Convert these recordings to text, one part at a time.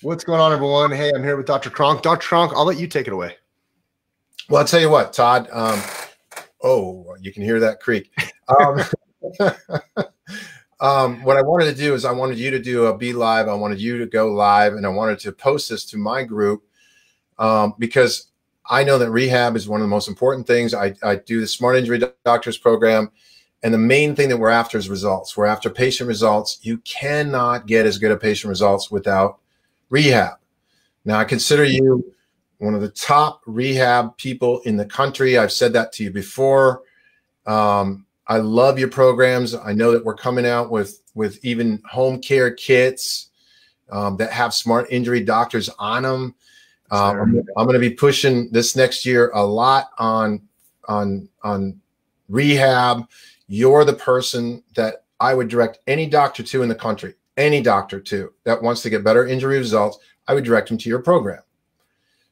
What's going on, everyone? Hey, I'm here with Dr. Cronk. Dr. Cronk, I'll let you take it away. Well, I'll tell you what, Todd. Oh, you can hear that creak. What I wanted to do is I wanted you to do a Be Live. I wanted you to go live, and I wanted to post this to my group because I know that rehab is one of the most important things. I do the Smart Injury Doctors program, and the main thing that we're after is results. We're after patient results. You cannot get as good a patient results without rehab. Now, I consider you one of the top rehab people in the country. I've said that to you before. I love your programs. I know that we're coming out with even home care kits that have Smart Injury Doctors on them. I'm going to be pushing this next year a lot on rehab. You're the person that I would direct any doctor to in the country, any doctor to that wants to get better injury results. I would direct them to your program.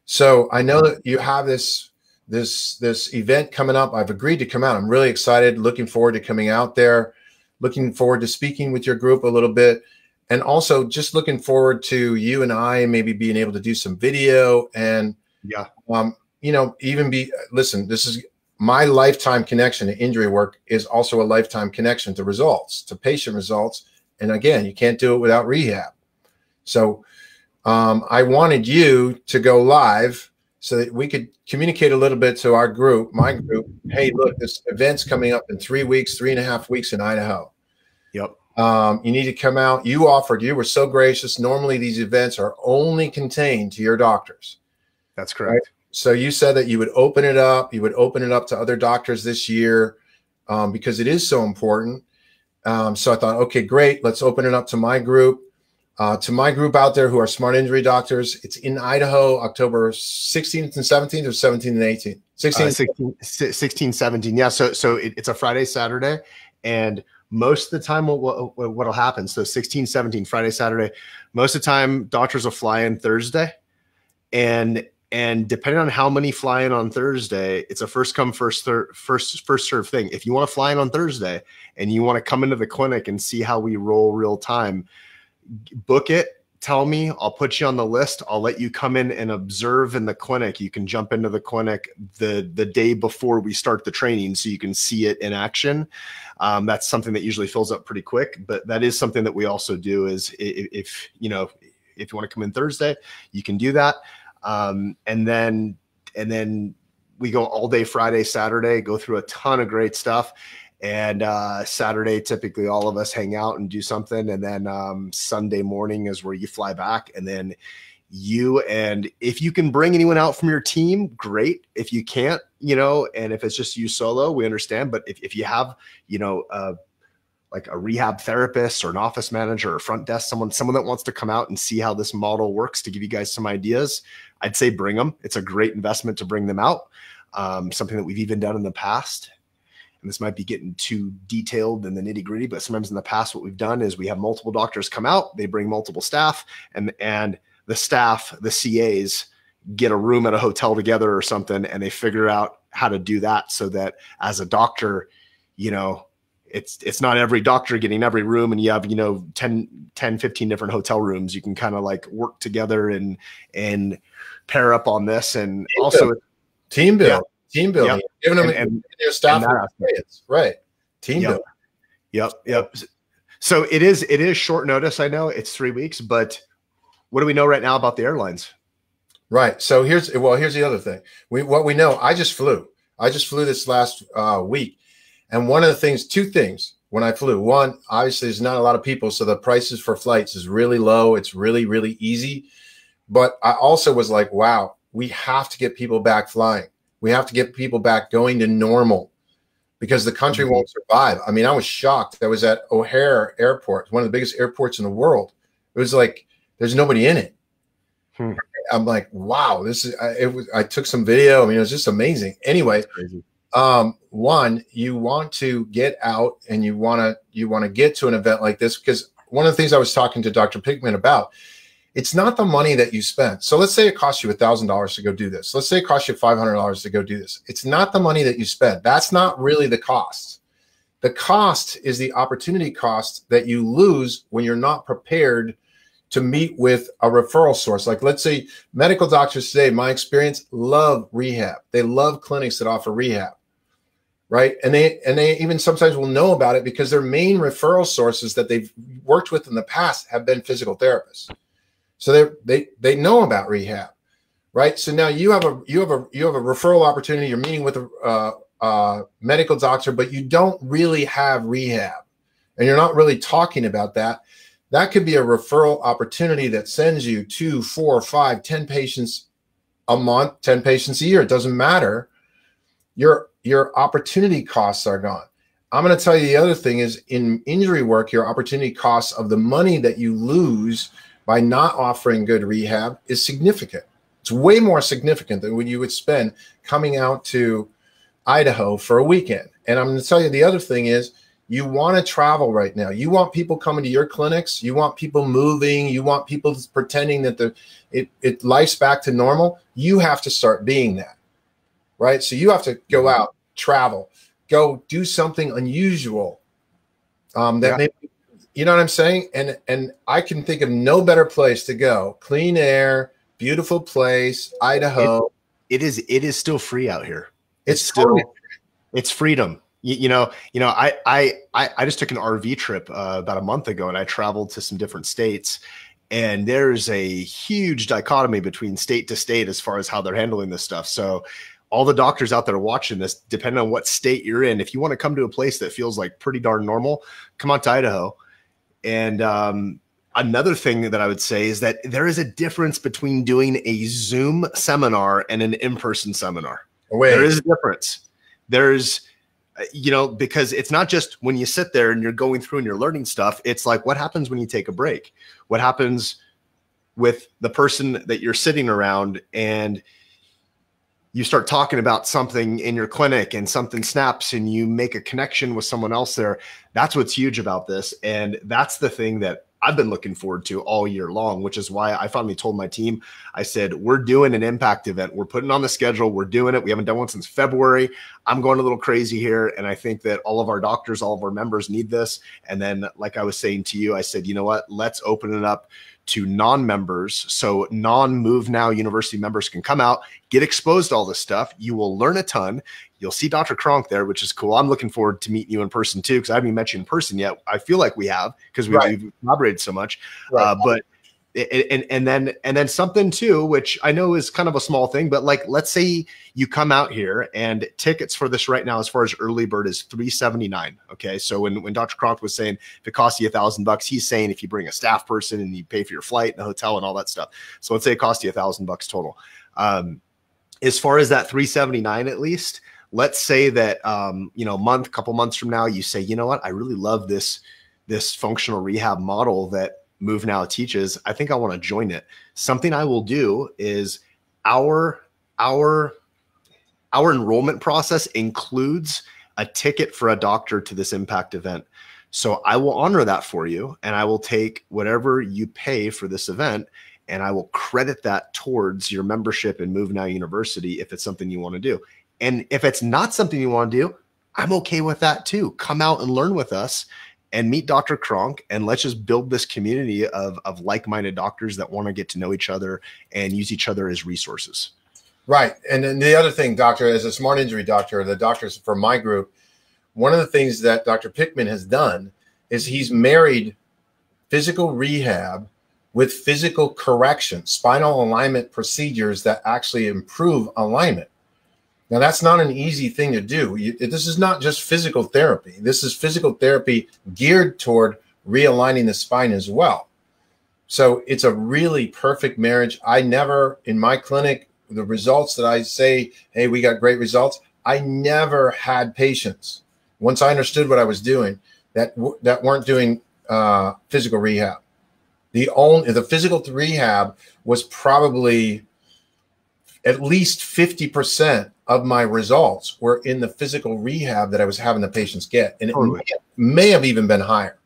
So I know that you have this event coming up. I've agreed to come out. I'm really excited, looking forward to coming out there, looking forward to speaking with your group a little bit, and also just looking forward to you and I maybe being able to do some video and, listen, this is my lifetime connection to injury work is also a lifetime connection to results, to patient results. And again, you can't do it without rehab. So I wanted you to go live so that we could communicate a little bit to our group, my group. Hey, look, this event's coming up in 3 weeks, 3.5 weeks in Idaho. Yep. You need to come out. You were so gracious. Normally these events are only contained to your doctors. That's correct. Right? So you said that you would open it up. You would open it up to other doctors this year because it is so important. So I thought, okay, great. Let's open it up to my group. To my group out there who are Smart Injury Doctors. It's in Idaho, October 16th and 17th or 17th and 18th? 16, 17. Yeah. So it's a Friday, Saturday. And most of the time what'll happen. So 16, 17, Friday, Saturday, most of the time doctors will fly in Thursday. And depending on how many fly in on Thursday, it's a first come, first serve thing. If you want to fly in on Thursday and you want to come into the clinic and see how we roll real time, book it, tell me, I'll put you on the list. I'll let you come in and observe in the clinic. You can jump into the clinic the day before we start the training so you can see it in action. That's something that usually fills up pretty quick, but that is something that we also do is if you want to come in Thursday, you can do that. And then we go all day Friday, Saturday, go through a ton of great stuff. And Saturday, typically all of us hang out and do something. And then Sunday morning is where you fly back. And then and if you can bring anyone out from your team, great. If you can't, and if it's just you solo, we understand. But if you have, like a rehab therapist or an office manager or front desk, someone that wants to come out and see how this model works to give you guys some ideas, I'd say bring them. It's a great investment to bring them out. Something that we've even done in the past. And this might be getting too detailed in the nitty gritty, but sometimes in the past, what we've done is we have multiple doctors come out, they bring multiple staff, and the staff, the CAs, get a room at a hotel together or something, and they figure out how to do that so that as a doctor, it's not every doctor getting every room and you have, 10, 15 different hotel rooms. You can kind of like work together and pair up on this. And team build. Yeah. Team building, giving them and their staff, right? Team building. Yep. So it is short notice. I know it's 3 weeks, but what do we know right now about the airlines? Right. So here's the other thing. What we know. I just flew this last week, and one of the things, two things when I flew. One, obviously, there's not a lot of people, so the prices for flights is really low. It's really, really easy. But I also was like, wow, we have to get people back flying. We have to get people back going to normal because the country won't survive. I mean, I was shocked. I was at O'Hare Airport, one of the biggest airports in the world. It was like there's nobody in it. I'm like, wow, I took some video. I mean, it was just amazing. Anyway, one, you want to get out and you want to get to an event like this because one of the things I was talking to Dr. Pigman about, it's not the money that you spent. So let's say it costs you $1,000 to go do this. Let's say it costs you $500 to go do this. It's not the money that you spent. That's not really the cost. The cost is the opportunity cost that you lose when you're not prepared to meet with a referral source. Like, let's say medical doctors today, my experience, love rehab. They love clinics that offer rehab, right? And they even sometimes will know about it because their main referral sources that they've worked with in the past have been physical therapists. So they know about rehab, right? So now you have a referral opportunity. You're meeting with a medical doctor, but you don't really have rehab, and you're not really talking about that. That could be a referral opportunity that sends you 2, 4, 5, 10 patients a month, 10 patients a year. It doesn't matter. Your opportunity costs are gone. I'm going to tell you the other thing is, in injury work, your opportunity costs of the money that you lose by not offering good rehab is significant. It's way more significant than what you would spend coming out to Idaho for a weekend. And I'm going to tell you the other thing is, you want to travel right now. You want people coming to your clinics. You want people moving. You want people pretending that life's back to normal. You have to start being that, right? So you have to go out, travel, go do something unusual. Maybe, you know what I'm saying? And I can think of no better place to go. Clean air, beautiful place, Idaho. It is still free out here. It's freedom. I just took an RV trip about a month ago, and I traveled to some different states, and there's a huge dichotomy between state to state as far as how they're handling this stuff. So all the doctors out there watching this, depending on what state you're in, if you want to come to a place that feels like pretty darn normal, come out to Idaho. And another thing that I would say is that there is a difference between doing a Zoom seminar and an in-person seminar. There is a difference. There's, because it's not just when you sit there and you're going through and you're learning stuff. It's like, what happens when you take a break? What happens with the person that you're sitting around and you start talking about something in your clinic and something snaps and you make a connection with someone else there? That's what's huge about this. And that's the thing that I've been looking forward to all year long, which is why I finally told my team, I said, we're doing an impact event. We're putting on the schedule. We're doing it. We haven't done one since February. I'm going a little crazy here. And I think that all of our doctors, all of our members need this. And then, like I was saying to you, I said, you know what, let's open it up to non-members. So non-Move Now University members can come out, get exposed to all this stuff. You will learn a ton. You'll see Dr. Cronk there, which is cool. I'm looking forward to meeting you in person too, because I haven't met you in person yet. I feel like we have, because we've collaborated so much. But and then something too, which I know is kind of a small thing, but like, let's say you come out here and tickets for this right now, as far as early bird, is $379. Okay. So when Dr. Cronk was saying if it costs you $1,000, he's saying if you bring a staff person and you pay for your flight and the hotel and all that stuff. So let's say it costs you $1,000 total. As far as that $379, at least, let's say that, couple months from now, you say, you know what, I really love this functional rehab model that Move Now teaches. I think I want to join it. Something I will do is our enrollment process includes a ticket for a doctor to this impact event. So I will honor that for you, and I will take whatever you pay for this event, and I will credit that towards your membership in Move Now University if it's something you want to do. And if it's not something you want to do, I'm okay with that too. Come out and learn with us and meet Dr. Cronk, and let's just build this community of like-minded doctors that want to get to know each other and use each other as resources. Right. And then the other thing, doctor, as a smart injury doctor, the doctors from my group, one of the things that Dr. Pickman has done is he's married physical rehab with physical correction, spinal alignment procedures that actually improve alignment. Now, that's not an easy thing to do. This is not just physical therapy. This is physical therapy geared toward realigning the spine as well. So it's a really perfect marriage. I never, in my clinic, the results that I say, hey, we got great results, I never had patients, once I understood what I was doing, that weren't doing physical rehab. The physical rehab was probably at least 50% of my results were in the physical rehab that I was having the patients get. And it may have even been higher.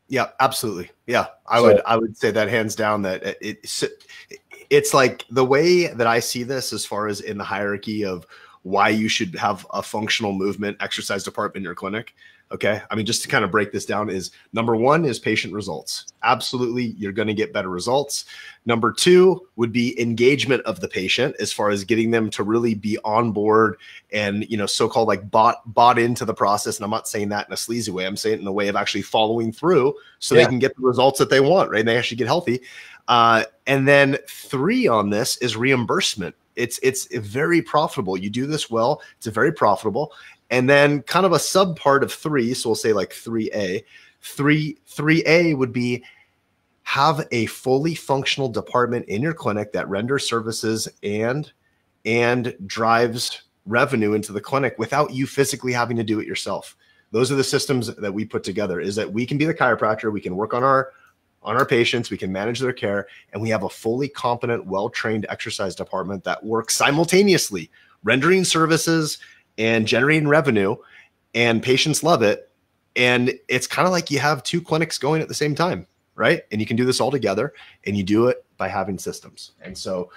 Yeah, absolutely. Yeah. I would say that hands down, that it's like the way that I see this, as far as in the hierarchy of why you should have a functional movement exercise department in your clinic. Okay. I mean, just to kind of break this down is number one is patient results. Absolutely. You're going to get better results. Number two would be engagement of the patient as far as getting them to really be on board and, so-called like bought into the process. And I'm not saying that in a sleazy way. I'm saying it in a way of actually following through so they can get the results that they want, right? And they actually get healthy. And then three on this is reimbursement. It's very profitable. You do this well, it's very profitable. And then kind of a sub part of three, so we'll say like 3A. 3A would be have a fully functional department in your clinic that renders services and drives revenue into the clinic without you physically having to do it yourself. Those are the systems that we put together, is that we can be the chiropractor, we can work on our patients, we can manage their care, and we have a fully competent, well-trained exercise department that works simultaneously, rendering services and generating revenue, and patients love it. And it's kind of like you have two clinics going at the same time, right? And you can do this all together, and you do it by having systems. And so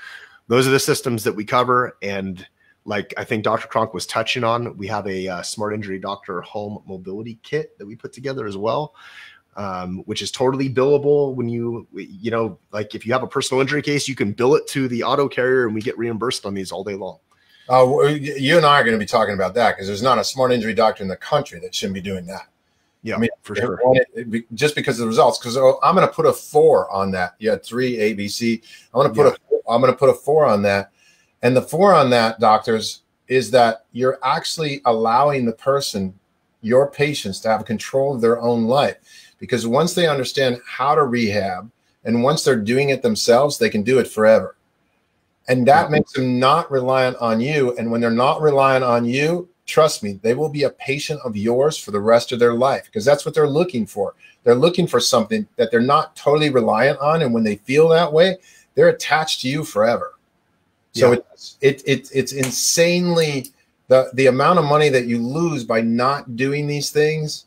those are the systems that we cover. And like I think Dr. Cronk was touching on, we have a Smart Injury Doctor home mobility kit that we put together as well, which is totally billable. When like if you have a personal injury case, you can bill it to the auto carrier, and we get reimbursed on these all day long. You and I are going to be talking about that, because there's not a smart injury doctor in the country that shouldn't be doing that. Yeah, I mean, for sure. Just because of the results, because I'm going to put a 4 on that. You had 3 A, B, C. I'm going to put a 4 on that. And the 4 on that, doctors, is that you're actually allowing the person, your patients, to have control of their own life. Because once they understand how to rehab, and once they're doing it themselves, they can do it forever. And that makes them not reliant on you. And when they're not reliant on you, trust me, they will be a patient of yours for the rest of their life, because that's what they're looking for. They're looking for something that they're not totally reliant on. And when they feel that way, they're attached to you forever. So it's insanely the amount of money that you lose by not doing these things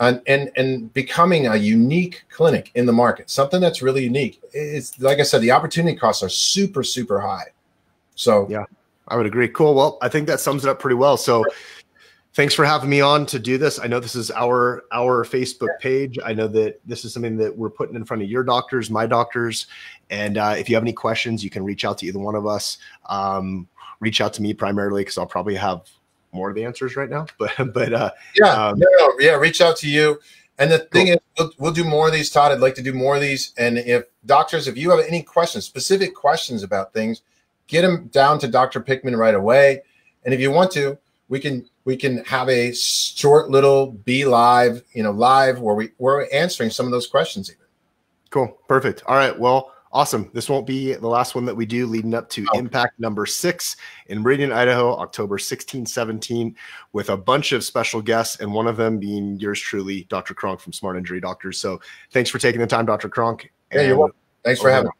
and becoming a unique clinic in the market, something that's really unique. It's like I said, the opportunity costs are super, super high. So yeah, I would agree. Cool. Well, I think that sums it up pretty well. So thanks for having me on to do this. I know this is our Facebook page. I know that this is something that we're putting in front of your doctors, my doctors. And if you have any questions, you can reach out to either one of us. Reach out to me primarily, because I'll probably have more of the answers right now, but reach out to you. And the thing is, we'll do more of these, Todd. I'd like to do more of these. And if you have any questions, specific questions about things, get them down to Dr. Pickman right away. And if you want to, we can have a short little be live, live where we're answering some of those questions even. Cool. Perfect. All right. Well, awesome. This won't be the last one that we do, leading up to Impact number 6 in Meridian, Idaho, October 16, 17, with a bunch of special guests, and one of them being yours truly, Dr. Cronk from Smart Injury Doctors. So thanks for taking the time, Dr. Cronk. Yeah, you're welcome. Thanks for having me.